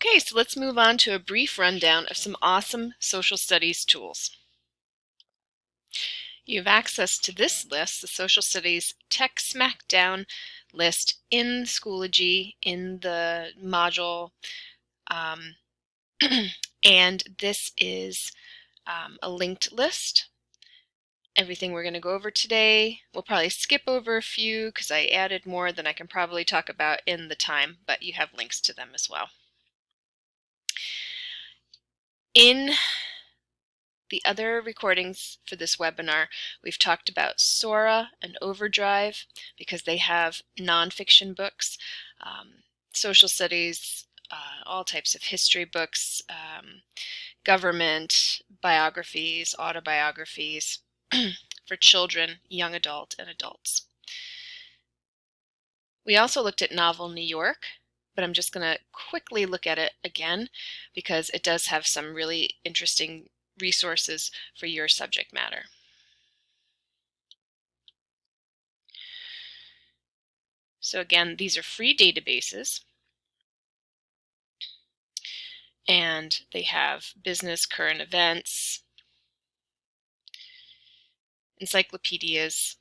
Okay, so let's move on to a brief rundown of some awesome social studies tools. You have access to this list, the Social Studies Tech Smackdown list in Schoology in the module, and this is a linked list. Everything we're going to go over today, we'll probably skip over a few because I added more than I can probably talk about in the time, but you have links to them as well. In the other recordings for this webinar, we've talked about Sora and Overdrive because they have nonfiction books, social studies, all types of history books, government, biographies, autobiographies for children, young adult, and adults. We also looked at Novel New York, but I'm just going to quickly look at it again because it does have some really interesting resources for your subject matter. So again, these are free databases, and they have business, current events, encyclopedias,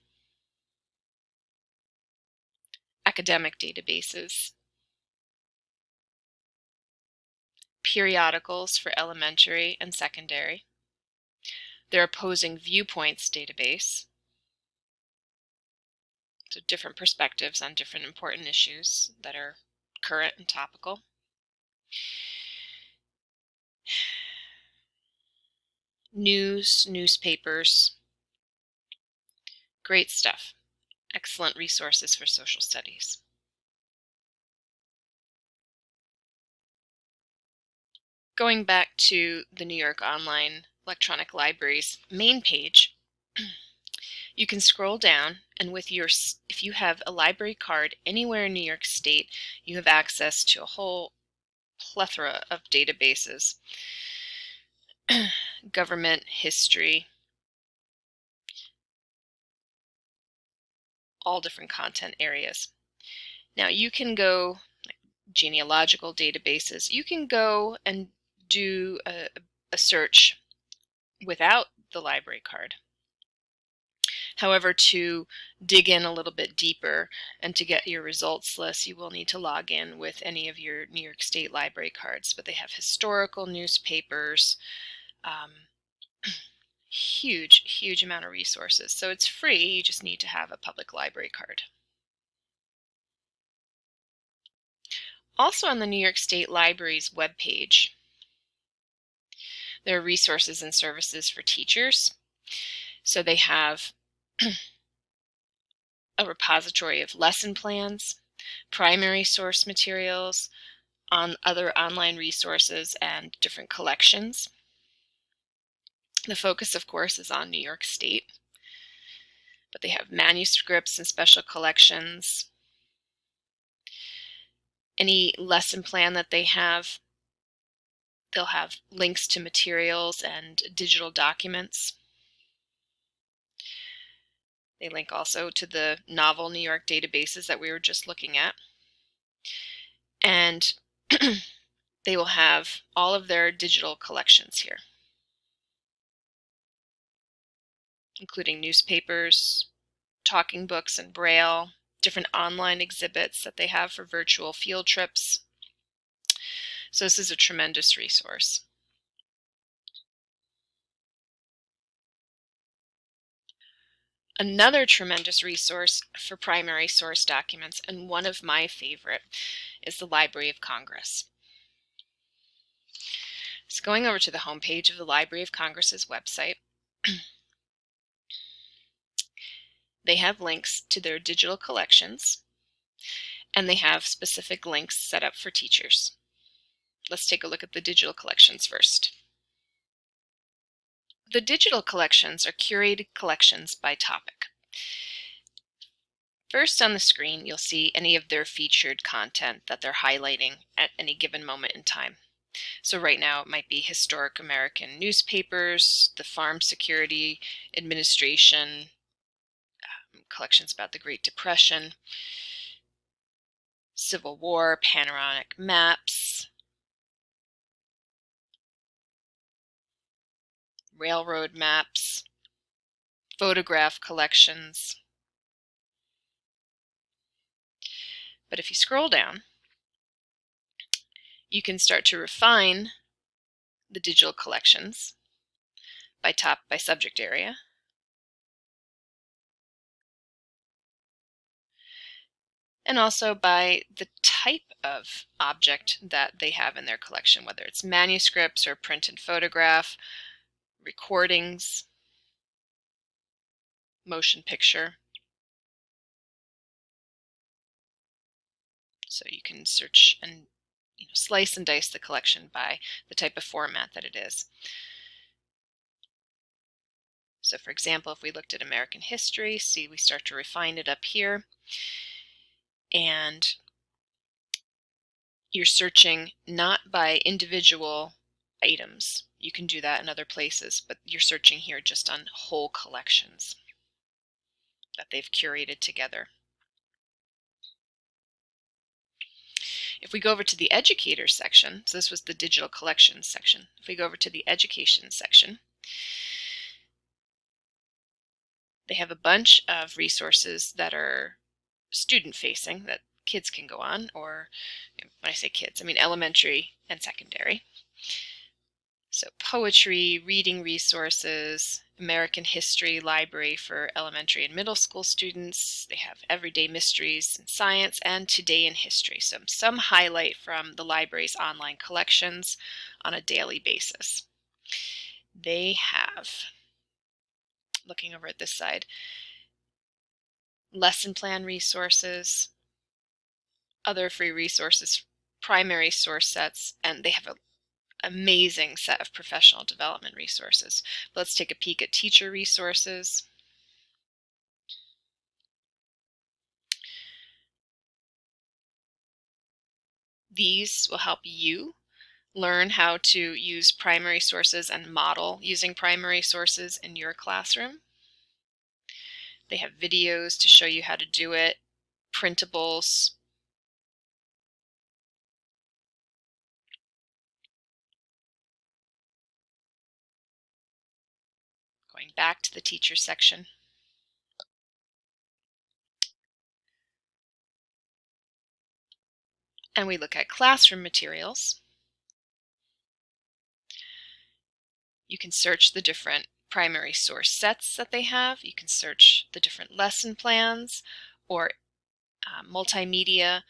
academic databases, periodicals for elementary and secondary, their opposing viewpoints database, so different perspectives on different important issues that are current and topical. News, newspapers, great stuff. Excellent resources for social studies. Going back to the New York Online Electronic Library's main page, you can scroll down, and if you have a library card anywhere in New York State, you have access to a whole plethora of databases. Government, history, all different content areas. Now you can go, genealogical databases, you can go and do a search without the library card. However, to dig in a little bit deeper and to get your results list, you will need to log in with any of your New York State library cards. But they have historical newspapers, huge amount of resources. So it's free, you just need to have a public library card. Also on the New York State Library's webpage, there are resources and services for teachers. So they have a repository of lesson plans, primary source materials, on other online resources, and different collections. The focus, of course, is on New York State, but they have manuscripts and special collections. Any lesson plan that they have, they'll have links to materials and digital documents. They link also to the Novel New York databases that we were just looking at. And they will have all of their digital collections here, including newspapers, talking books and Braille, different online exhibits that they have for virtual field trips. So this is a tremendous resource. Another tremendous resource for primary source documents, and one of my favorite, is the Library of Congress. So going over to the homepage of the Library of Congress's website, they have links to their digital collections, and they have specific links set up for teachers. Let's take a look at the digital collections first. The digital collections are curated collections by topic. First on the screen, you'll see any of their featured content that they're highlighting at any given moment in time. So right now it might be historic American newspapers, the Farm Security Administration, collections about the Great Depression, Civil War, panoramic maps, railroad maps, photograph collections. But if you scroll down, you can start to refine the digital collections by subject area. And also by the type of object that they have in their collection, whether it's manuscripts or print and photograph, recordings, motion picture. So you can search and slice and dice the collection by the type of format that it is. So for example, if we looked at American history, see we start to refine it up here. And you're searching not by individual items. You can do that in other places, but you're searching here just on whole collections that they've curated together. If we go over to the educator section, so this was the digital collections section. If we go over to the education section, they have a bunch of resources that are student facing that kids can go on, or when I say kids, I mean elementary and secondary. So poetry, reading resources, American history library for elementary and middle school students. They have everyday mysteries in science and today in history. So some highlight from the library's online collections on a daily basis. They have, looking over at this side, lesson plan resources, other free resources, primary source sets, and they have an amazing set of professional development resources. Let's take a peek at teacher resources. These will help you learn how to use primary sources and model using primary sources in your classroom. They have videos to show you how to do it, printables. Going back to the teacher section. And we look at classroom materials. You can search the different primary source sets that they have. You can search the different lesson plans or multimedia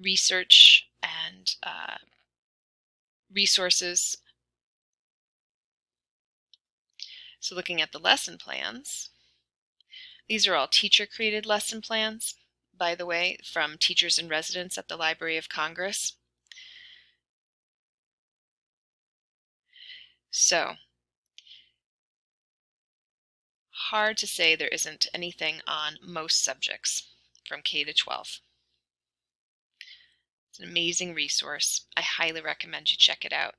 research and resources. So looking at the lesson plans, these are all teacher-created lesson plans, by the way, from teachers in residence at the Library of Congress. So, hard to say there isn't anything on most subjects from K to 12. It's an amazing resource. I highly recommend you check it out.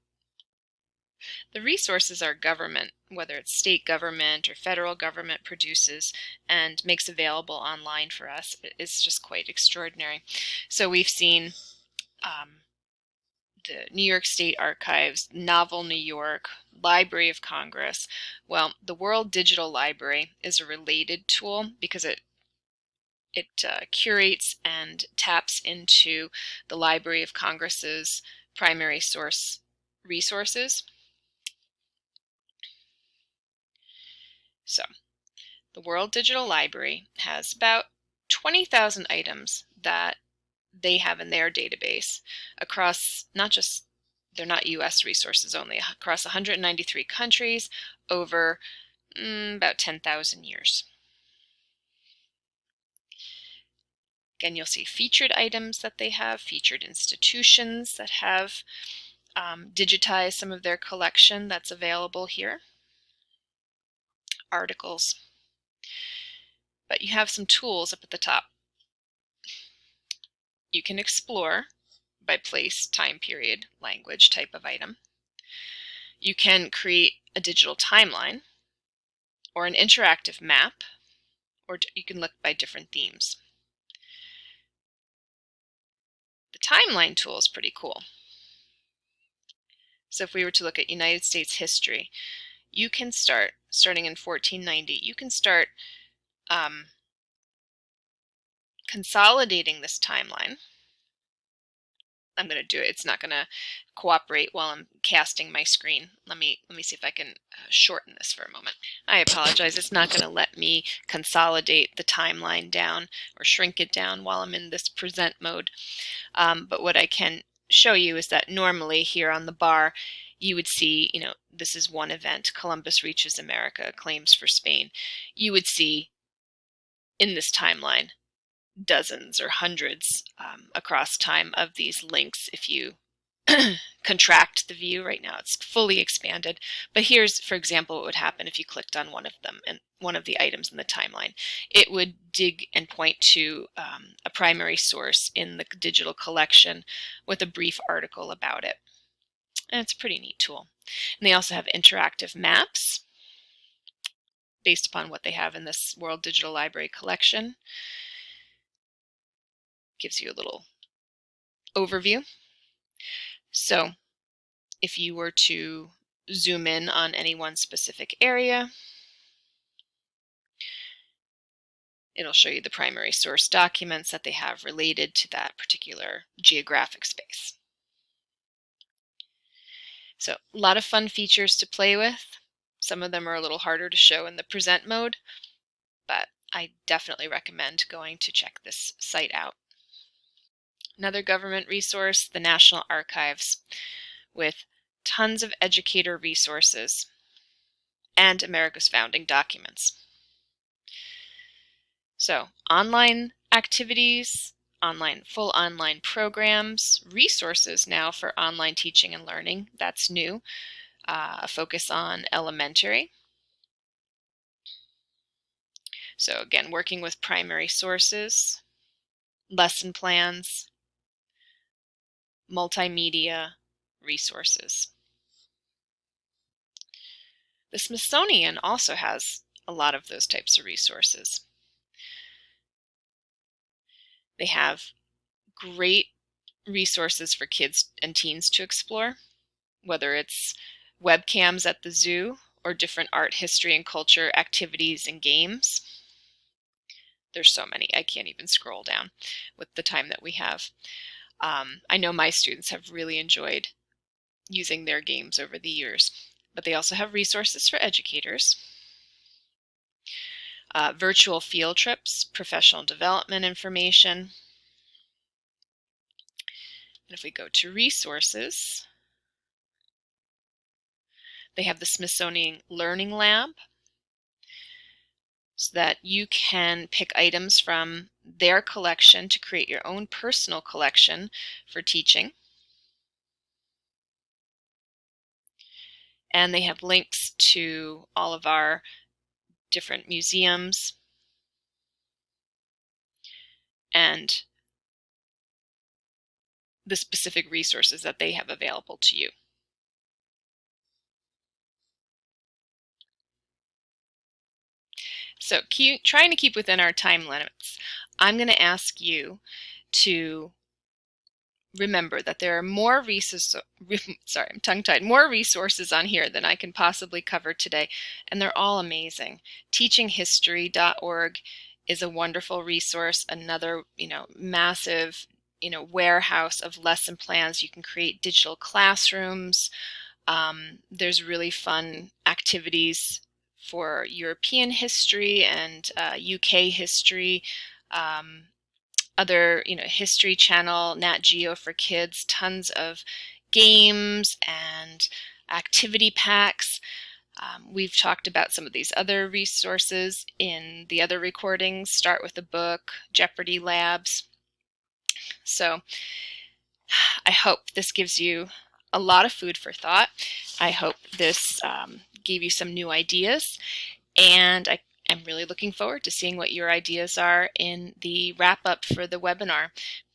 The resources our government, whether it's state government or federal government, produces and makes available online for us is just quite extraordinary. So we've seen the New York State Archives, Novel New York, Library of Congress. Well, the World Digital Library is a related tool because it curates and taps into the Library of Congress's primary source resources. So, the World Digital Library has about 20,000 items that they have in their database across they're not US resources only, across 193 countries over about 10,000 years. Again, you'll see featured items that they have, featured institutions that have digitized some of their collection that's available here, articles. But you have some tools up at the top. You can explore by place, time period, language, type of item. You can create a digital timeline or an interactive map, or you can look by different themes. The timeline tool is pretty cool. So if we were to look at United States history, you can starting in 1490, you can start consolidating this timeline. I'm going to do it. It's not going to cooperate while I'm casting my screen. Let me see if I can shorten this for a moment. I apologize. It's not going to let me consolidate the timeline down or shrink it down while I'm in this present mode. But what I can show you is that normally here on the bar, you would see, this is one event, Columbus reaches America, claims for Spain. You would see in this timeline dozens or hundreds across time of these links. If you contract the view, right now it's fully expanded, but here's, for example, what would happen if you clicked on one of them and one of the items in the timeline. It would dig and point to a primary source in the digital collection with a brief article about it. And it's a pretty neat tool. And they also have interactive maps based upon what they have in this World Digital Library collection. Gives you a little overview. So if you were to zoom in on any one specific area, it'll show you the primary source documents that they have related to that particular geographic space. So a lot of fun features to play with. Some of them are a little harder to show in the present mode, but I definitely recommend going to check this site out. Another government resource, the National Archives, with tons of educator resources and America's founding documents. So online activities, full online programs, resources now for online teaching and learning, that's new. A focus on elementary. So again, working with primary sources, lesson plans, multimedia resources. The Smithsonian also has a lot of those types of resources. They have great resources for kids and teens to explore, whether it's webcams at the zoo or different art, history, and culture activities and games. There's so many, I can't even scroll down with the time that we have. I know my students have really enjoyed using their games over the years, but they also have resources for educators. Virtual field trips, professional development information. And if we go to resources, they have the Smithsonian Learning Lab, so that you can pick items from their collection to create your own personal collection for teaching. And they have links to all of our different museums and the specific resources that they have available to you. So trying to keep within our time limits, I'm going to ask you to remember that there are more resources, I'm tongue-tied, more resources on here than I can possibly cover today, and they're all amazing. Teachinghistory.org is a wonderful resource, another, massive, warehouse of lesson plans. You can create digital classrooms. There's really fun activities for European history and UK history. Other, History Channel, Nat Geo for kids, tons of games and activity packs. We've talked about some of these other resources in the other recordings. Start with a Book, Jeopardy Labs. So I hope this gives you a lot of food for thought. I hope this gave you some new ideas, and I'm really looking forward to seeing what your ideas are in the wrap-up for the webinar.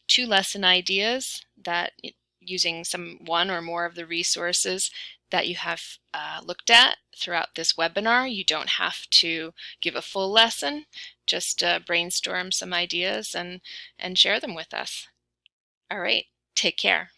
2 lesson ideas that, using one or more of the resources that you have looked at throughout this webinar. You don't have to give a full lesson, just brainstorm some ideas and share them with us. All right, take care.